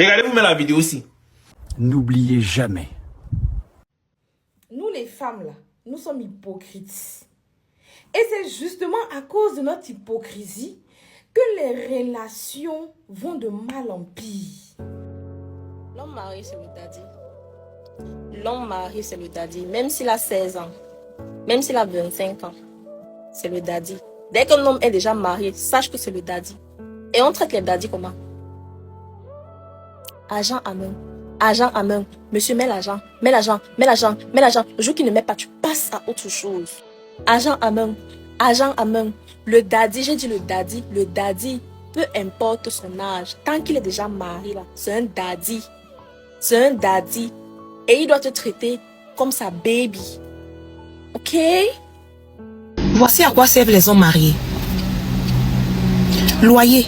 Regardez-vous même la vidéo aussi. N'oubliez jamais. Nous les femmes là, nous sommes hypocrites. Et c'est justement à cause de notre hypocrisie que les relations vont de mal en pire. L'homme marié, c'est le daddy. L'homme marié, c'est le daddy. Même s'il a 16 ans, même s'il a 25 ans, c'est le daddy. Dès qu'un homme est déjà marié, sache que c'est le daddy. Et on traite les daddies comment? Agent à main. Agent à main. Monsieur, mets l'argent. Mets l'argent. Mets l'argent. Mets l'argent. Le jour qu'il ne met pas, tu passes à autre chose. Agent à main. Agent à main. Le daddy, j'ai dit le daddy, peu importe son âge, tant qu'il est déjà marié, là, c'est un daddy. C'est un daddy. Et il doit te traiter comme sa baby. Ok? Voici à quoi servent les hommes mariés. Loyer,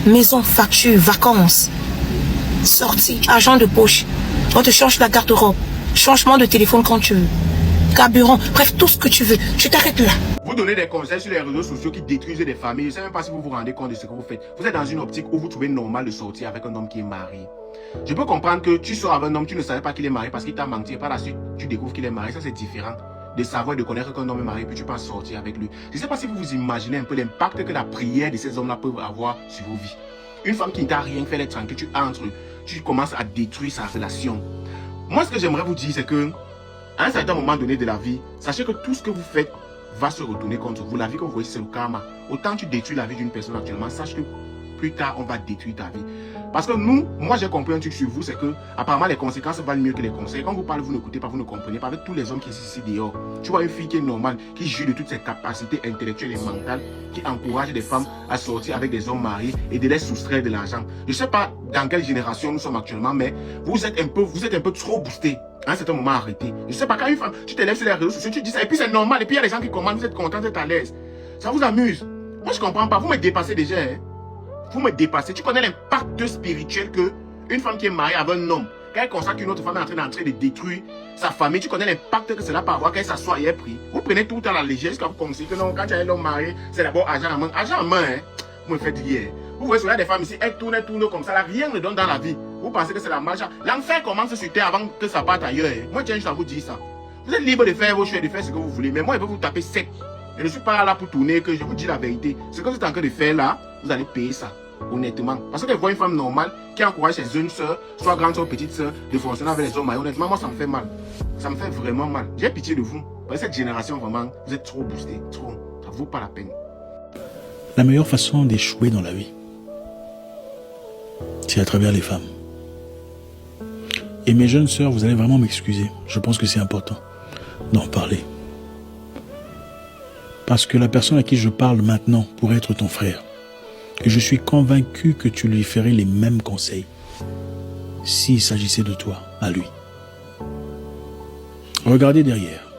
maison, facture, vacances, sortie, argent de poche. On te change la garde-robe, changement de téléphone quand tu veux, carburant, bref, tout ce que tu veux. Tu t'arrêtes là. Vous donnez des conseils sur les réseaux sociaux qui détruisent des familles. Je ne sais même pas si vous vous rendez compte de ce que vous faites. Vous êtes dans une optique où vous trouvez normal de sortir avec un homme qui est marié. Je peux comprendre que tu sors avec un homme, tu ne savais pas qu'il est marié parce qu'il t'a menti. Et par la suite, tu découvres qu'il est marié. Ça, c'est différent de savoir et de connaître qu'un homme est marié, puis tu peux sortir avec lui. Je ne sais pas si vous vous imaginez un peu l'impact que la prière de ces hommes-là peut avoir sur vos vies. Une femme qui ne t'a rien fait d'être tranquille, tu entres, tu commences à détruire sa relation. Moi, ce que j'aimerais vous dire, c'est que à un certain moment donné de la vie, sachez que tout ce que vous faites va se retourner contre vous. La vie que vous voyez, c'est le karma. Autant tu détruis la vie d'une personne actuellement, sache que plus tard, on va détruire ta vie. Parce que moi j'ai compris un truc sur vous, c'est que apparemment les conséquences valent mieux que les conseils. Quand vous parlez, vous n'écoutez pas, vous ne comprenez pas. Avec tous les hommes qui sont ici dehors, tu vois une fille qui est normale, qui jouit de toutes ses capacités intellectuelles et mentales, qui encourage des femmes à sortir avec des hommes mariés et de les soustraire de l'argent. Je ne sais pas dans quelle génération nous sommes actuellement, mais vous êtes un peu trop boosté. À un certain moment, arrêtez. Je ne sais pas, quand une femme, tu te lèves sur les réseaux sociaux, tu dis ça, et puis c'est normal, et puis il y a des gens qui commandent, vous êtes content, vous êtes à l'aise. Ça vous amuse. Moi je ne comprends pas, vous me dépassez déjà, hein. Vous me dépassez. Tu connais l'impact spirituel que une femme qui est mariée avec un homme, quand elle constate qu'une autre femme est en train de détruire sa famille, tu connais l'impact que cela peut avoir quand elle s'assoit et elle prie. Vous prenez tout à la légère jusqu'à vous considérer que non, quand tu as un homme marié, c'est d'abord argent en main. Argent en main, hein. Vous me faites rire. Vous voyez souvent des femmes ici, elles tournent comme ça, là, rien ne donne dans la vie. Vous pensez que c'est la marche. L'enfer commence sur terre avant que ça parte ailleurs. Hein. Moi, tiens, je vous dis ça. Vous êtes libre de faire vos choix, de faire ce que vous voulez, mais moi, je peux vous taper sec. Je ne suis pas là pour tourner, que je vous dis la vérité. Ce que vous êtes en train de faire là, vous allez payer ça. Honnêtement, parce que je vois une femme normale qui encourage ses jeunes soeurs, soit grande soeur, petite soeur, de fonctionner avec les hommes mariés. Honnêtement, moi ça me fait mal. Ça me fait vraiment mal. J'ai pitié de vous. Parce que cette génération, vraiment, vous êtes trop boostés. Trop. Ça vaut pas la peine. La meilleure façon d'échouer dans la vie, c'est à travers les femmes. Et mes jeunes sœurs, vous allez vraiment m'excuser. Je pense que c'est important d'en parler. Parce que la personne à qui je parle maintenant pourrait être ton frère. Et je suis convaincu que tu lui ferais les mêmes conseils s'il s'agissait de toi, à lui. Regardez derrière.